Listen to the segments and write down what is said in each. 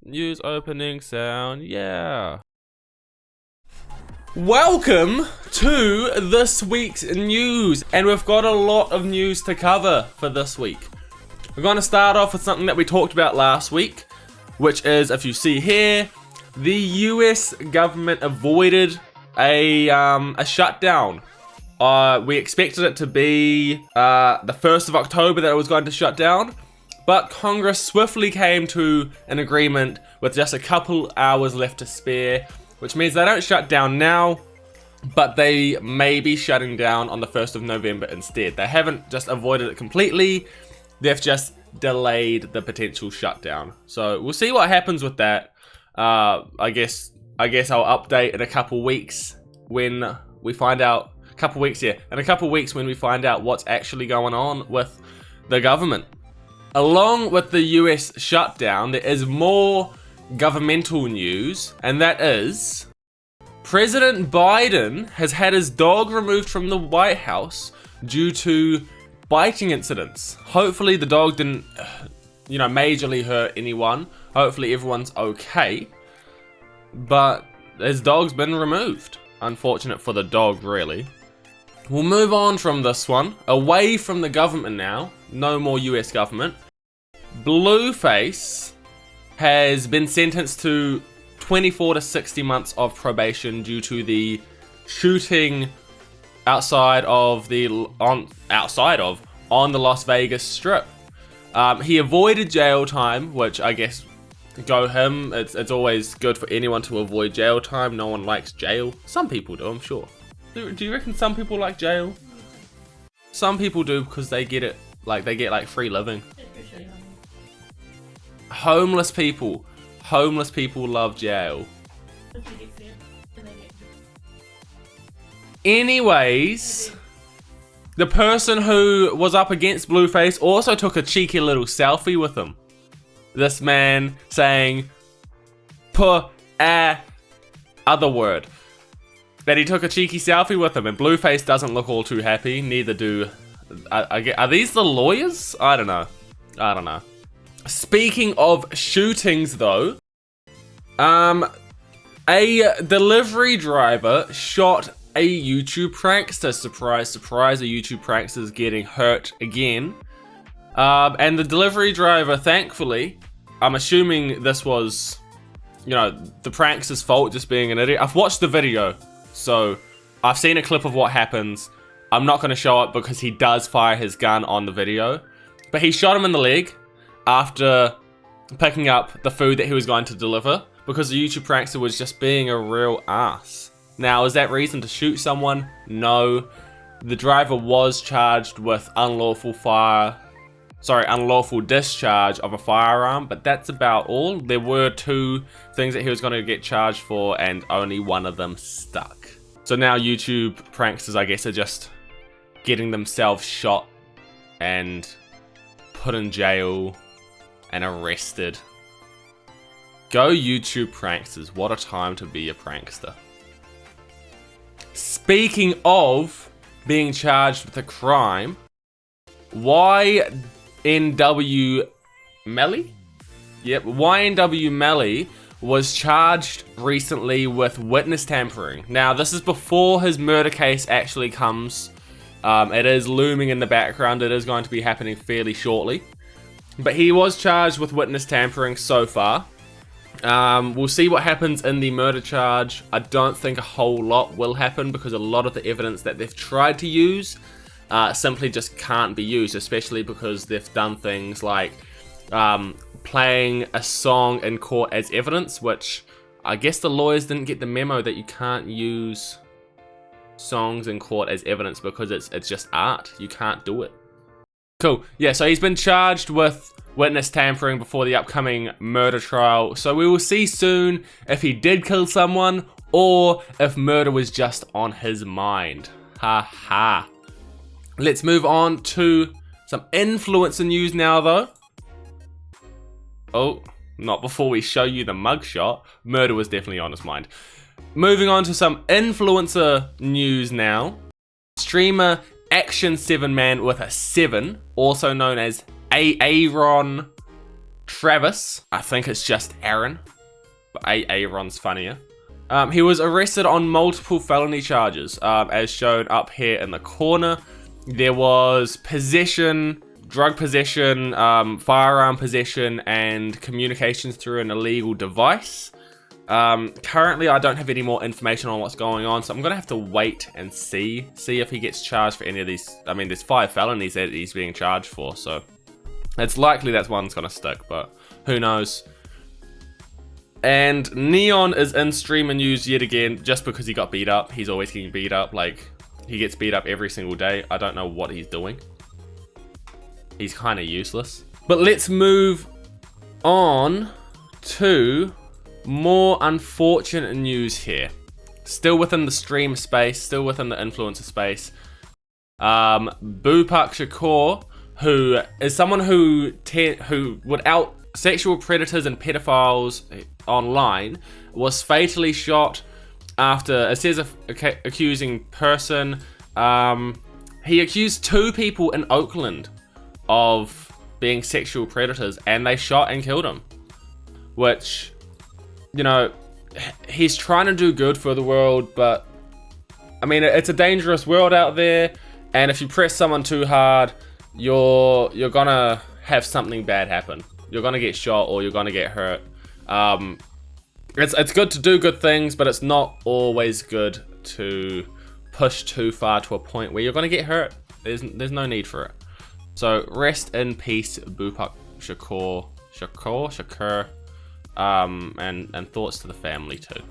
News opening sound, yeah. Welcome to this week's news, and we've got a lot of news to cover for this week. We're going to start off with something that we talked about last week, which is, if you see here, the US government avoided a shutdown. We expected it to be the 1st of October that it was going to shut down, but Congress swiftly came to an agreement with just a couple hours left to spare, which means they don't shut down now, but they may be shutting down on the 1st of November instead. They haven't just avoided it completely, they've just delayed the potential shutdown. So we'll see what happens with that. I guess I'll update in a couple weeks when we find out, in a couple weeks when we find out what's actually going on with the government. Along with the US shutdown, there is more governmental news, and that is President Biden has had his dog removed from the White House due to biting incidents. Hopefully the dog didn't, majorly hurt anyone. Hopefully everyone's okay. But his dog's been removed. Unfortunate for the dog, really. We'll move on from this one, away from the government now. No more US government. Blueface has been sentenced to 24 to 60 months of probation due to the shooting on the Las Vegas Strip. He avoided jail time, which I guess go him. It's always good for anyone to avoid jail time. No one likes jail. Some people do, I'm sure. Do you reckon some people like jail? Some people do because they get it, they get free living. Homeless people love jail. Anyways, the person who was up against Blueface also took a cheeky little selfie with him. This man saying, other word. That he took a cheeky selfie with him, and Blueface doesn't look all too happy, neither do... Are these the lawyers? I don't know. Speaking of shootings though, a delivery driver shot a YouTube prankster. Surprise, surprise, a YouTube prankster is getting hurt again. And the delivery driver, thankfully, I'm assuming this was, the prankster's fault, just being an idiot. I've watched the video, so I've seen a clip of what happens. I'm not going to show it because he does fire his gun on the video. But he shot him in the leg after picking up the food that he was going to deliver, because the YouTube prankster was just being a real ass. Now, is that reason to shoot someone? No. The driver was charged with unlawful discharge of a firearm, but that's about all. There were 2 things that he was going to get charged for, and only one of them stuck. So now YouTube pranksters, I guess, are just getting themselves shot and put in jail and arrested. Go YouTube pranksters, what a time to be a prankster. Speaking of being charged with a crime, YNW Melly? Yep, YNW Melly was charged recently with witness tampering. Now, this is before his murder case actually comes. It is looming in the background. It is going to be happening fairly shortly. But he was charged with witness tampering so far. We'll see what happens in the murder charge. I don't think a whole lot will happen because a lot of the evidence that they've tried to use simply just can't be used, especially because they've done things like playing a song in court as evidence, which I guess the lawyers didn't get the memo that you can't use songs in court as evidence because it's just art. You can't do it. Cool. Yeah, so he's been charged with witness tampering before the upcoming murder trial. So we will see soon if he did kill someone or if murder was just on his mind. Ha ha. Let's move on to some influencer news now though. Oh, not before we show you the mugshot. Murder was definitely on his mind. Moving on to some influencer news now. Streamer Action 7 Man with a 7, also known as Aaron Travis, I think it's just Aaron, but Aaron's funnier. He was arrested on multiple felony charges, as shown up here in the corner. There was possession, drug possession, firearm possession, and communications through an illegal device. Currently, I don't have any more information on what's going on, so I'm gonna have to wait and see if he gets charged for any of these. I mean, there's 5 felonies that he's being charged for, so it's likely that one's gonna stick, but who knows. And Neon is in streamer news yet again, just because he got beat up. He's always getting beat up, like, he gets beat up every single day. I don't know what he's doing. He's kind of useless. But let's move on to more unfortunate news here. Still within the stream space, still within the influencer space. Boopak Shakur, who is someone who would out sexual predators and pedophiles online, was fatally shot after, it says, accusing person. He accused 2 people in Oakland of being sexual predators, and they shot and killed him. Which, you know, he's trying to do good for the world, but I mean, it's a dangerous world out there, and if you press someone too hard, you're gonna have something bad happen. You're gonna get shot or you're gonna get hurt. It's good to do good things, but it's not always good to push too far to a point where you're gonna get hurt. There's no need for it. So rest in peace, Boopak Shakur, and thoughts to the family too.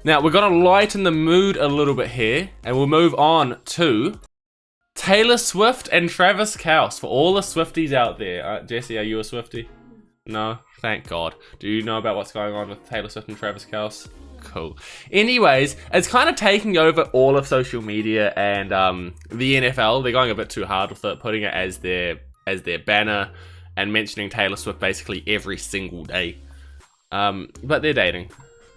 Now we're gonna lighten the mood a little bit here, and we'll move on to Taylor Swift and Travis Kelce. For all the Swifties out there, Jesse, are you a Swiftie? No? Thank God. Do you know about what's going on with Taylor Swift and Travis Kelce? Cool. Anyways, it's kind of taking over all of social media and the NFL. They're going a bit too hard with it, putting it as their banner and mentioning Taylor Swift basically every single day. But they're dating,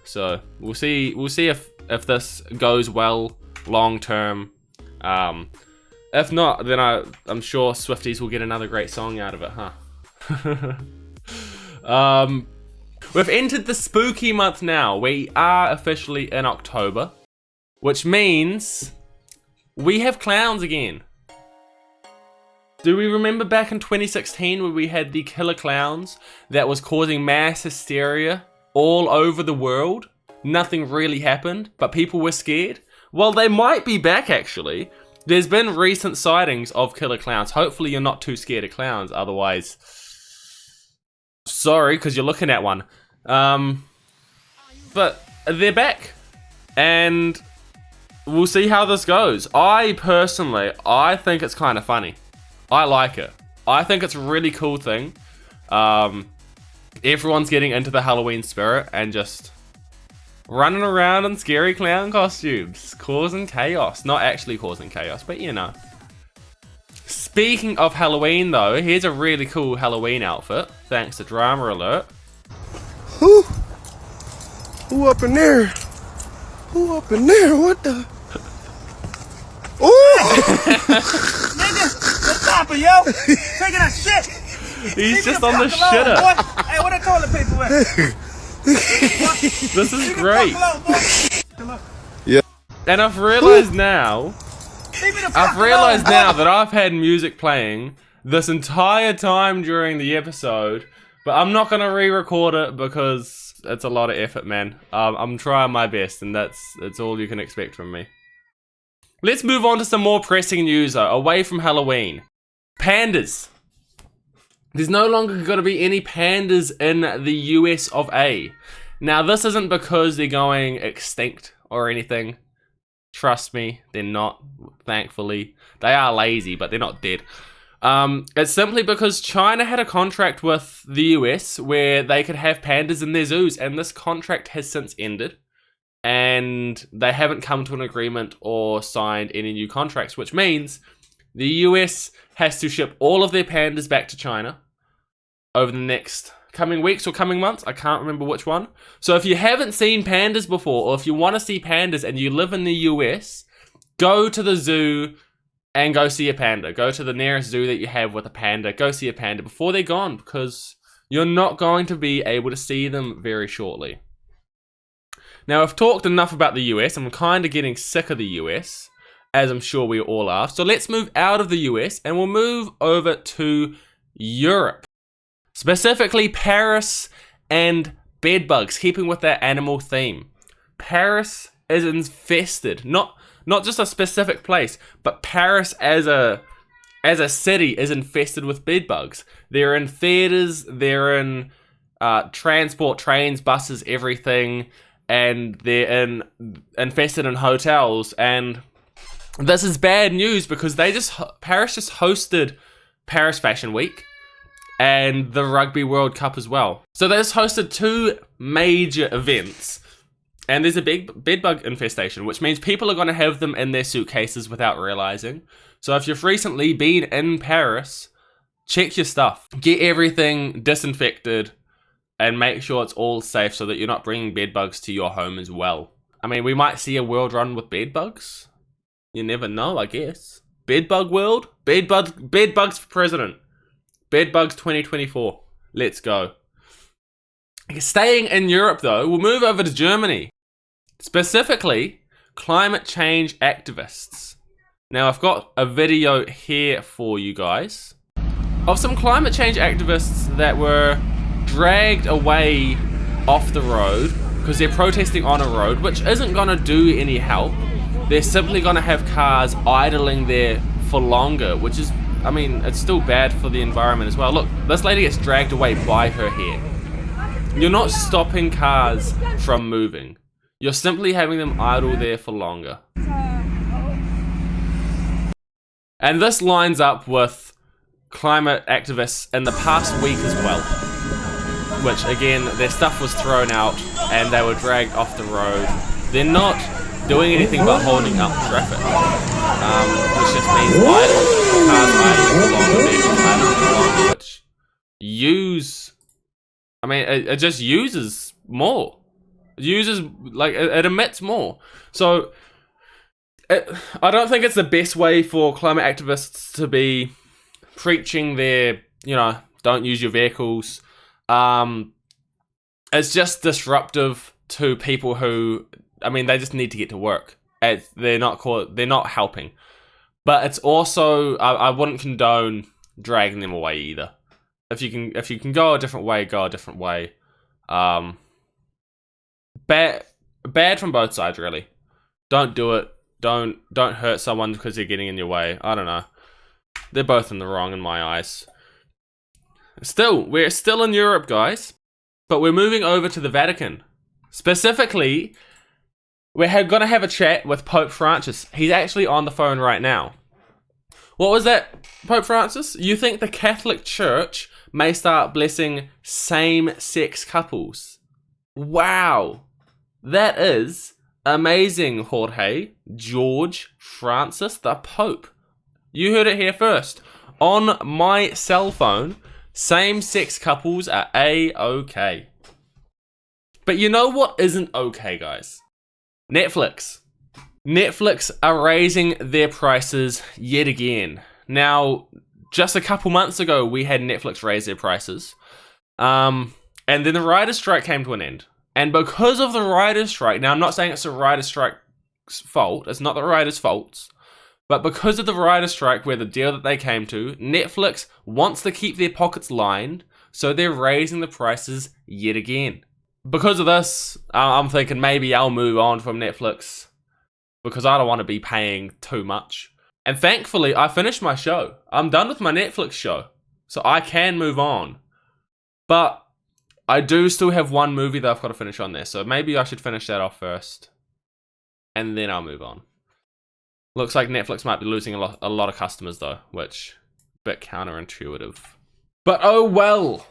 so we'll see if this goes well long term. If not, then I'm sure Swifties will get another great song out of it, huh? We've entered the spooky month now. We are officially in October, which means we have clowns again. Do we remember back in 2016 where we had the killer clowns that was causing mass hysteria all over the world? Nothing really happened, but people were scared. Well, they might be back actually. There's been recent sightings of killer clowns. Hopefully you're not too scared of clowns, otherwise, sorry, because you're looking at one. But they're back, and we'll see how this goes. I think it's kind of funny. I like it. I think it's a really cool thing. Everyone's getting into the Halloween spirit and just running around in scary clown costumes, causing chaos. Not actually causing chaos, but you know. Speaking of Halloween though, here's a really cool Halloween outfit, thanks to Drama Alert. Who up in there? Who up in there? What the? Ooh! Nigga, what's poppin', yo? Taking a shit. He's just on the shitter. Hey, what I toilet paper at? This is great. Yeah. And I've realized now that I've had music playing this entire time during the episode, but I'm not gonna re-record it because it's a lot of effort, man. I'm trying my best, and that's all you can expect from me. Let's move on to some more pressing news though, away from Halloween. Pandas. There's no longer going to be any pandas in the US of A. Now, this isn't because they're going extinct or anything. Trust me, they're not, thankfully. They are lazy, but they're not dead. It's simply because China had a contract with the US where they could have pandas in their zoos, and this contract has since ended. And they haven't come to an agreement or signed any new contracts, which means the US has to ship all of their pandas back to China over the next coming weeks or coming months. I can't remember which one. So if you haven't seen pandas before, or if you want to see pandas and you live in the US, go to the zoo and go see a panda. Go to the nearest zoo that you have with a panda. Go see a panda before they're gone, because You're not going to be able to see them very shortly. Now, I've talked enough about the US. I'm kind of getting sick of the US, as I'm sure we all are. So let's move out of the US and we'll move over to Europe. Specifically Paris and bedbugs, keeping with that animal theme. Paris is infested, not just a specific place, but Paris as a city is infested with bedbugs. They're in theaters, they're in transport, trains, buses, everything, and they're infested in hotels. And this is bad news because Paris just hosted Paris Fashion Week and the Rugby World Cup as well. So they just hosted 2 major events, and there's a big bedbug infestation, which means people are going to have them in their suitcases without realizing. So if you've recently been in Paris, check your stuff. Get everything disinfected and make sure it's all safe so that you're not bringing bedbugs to your home as well. I mean, we might see a world run with bedbugs. You never know, I guess. Bedbug world? Bedbugs for president. Bedbugs 2024. Let's go. Staying in Europe though, we'll move over to Germany. Specifically, climate change activists. Now I've got a video here for you guys of some climate change activists that were dragged away off the road because they're protesting on a road, which isn't going to do any help. They're simply going to have cars idling there for longer, which is, I mean, it's still bad for the environment as well. Look, this lady gets dragged away by her hair. You're not stopping cars from moving. You're simply having them idle there for longer. And this lines up with climate activists in the past week as well. Which, again, their stuff was thrown out and they were dragged off the road. They're not doing anything but holding up traffic. Which just means cars idling longer, vehicles idling longer, which it just uses more. It emits more. So, I don't think it's the best way for climate activists to be preaching their, don't use your vehicles. It's just disruptive to people who, they just need to get to work. They're not helping. But it's also, I wouldn't condone dragging them away either. If you can go a different way, go a different way. Bad from both sides, really. Don't do it. Don't hurt someone because they're getting in your way. I don't know. They're both in the wrong in my eyes. We're still in Europe, guys. But we're moving over to the Vatican. Specifically, we're going to have a chat with Pope Francis. He's actually on the phone right now. What was that, Pope Francis? You think the Catholic Church may start blessing same-sex couples? Wow. That is amazing, Jorge. George Francis, the Pope. You heard it here first. On my cell phone, same-sex couples are A-okay. But you know what isn't okay, guys? Netflix. Netflix are raising their prices yet again. Now, just a couple months ago, we had Netflix raise their prices. And then the writer's strike came to an end. And because of the writer's strike, now I'm not saying it's the writer's strike's fault, it's not the writer's fault, but because of the writer's strike, where the deal that they came to, Netflix wants to keep their pockets lined, so they're raising the prices yet again. Because of this, I'm thinking maybe I'll move on from Netflix, because I don't want to be paying too much. And thankfully, I finished my show. I'm done with my Netflix show, so I can move on. But I do still have one movie that I've got to finish on there, so maybe I should finish that off first, and then I'll move on. Looks like Netflix might be losing a lot of customers though, which a bit counterintuitive. But oh well.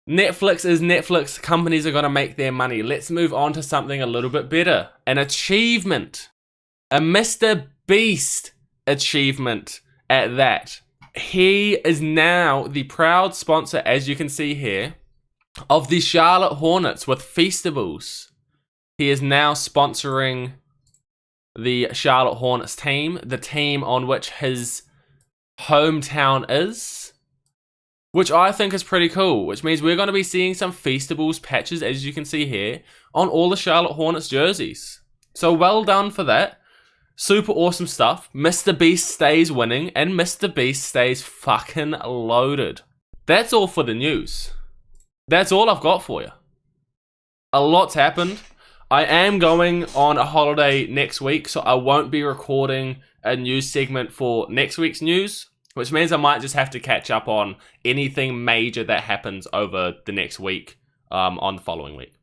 Netflix is Netflix. Companies are going to make their money. Let's move on to something a little bit better. An achievement. A MrBeast achievement at that. He is now the proud sponsor, as you can see here, of the Charlotte Hornets with Feastables. He is now sponsoring the Charlotte Hornets team, the team on which his hometown is. which I think is pretty cool, which means we're going to be seeing some Feastables patches, as you can see here, on all the Charlotte Hornets jerseys. So well done for that. Super awesome stuff. MrBeast stays winning, and MrBeast stays fucking loaded. That's all for the news. That's all I've got for you. A lot's happened. I am going on a holiday next week, so I won't be recording a news segment for next week's news, which means I might just have to catch up on anything major that happens over the next week on the following week.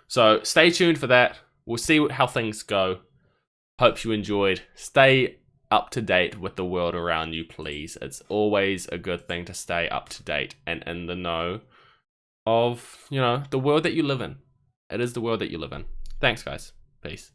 So stay tuned for that. We'll see how things go. Hope you enjoyed. Stay up to date with the world around you, please. It's always a good thing to stay up to date and in the know of, the world that you live in. It is the world that you live in. Thanks, guys. Peace.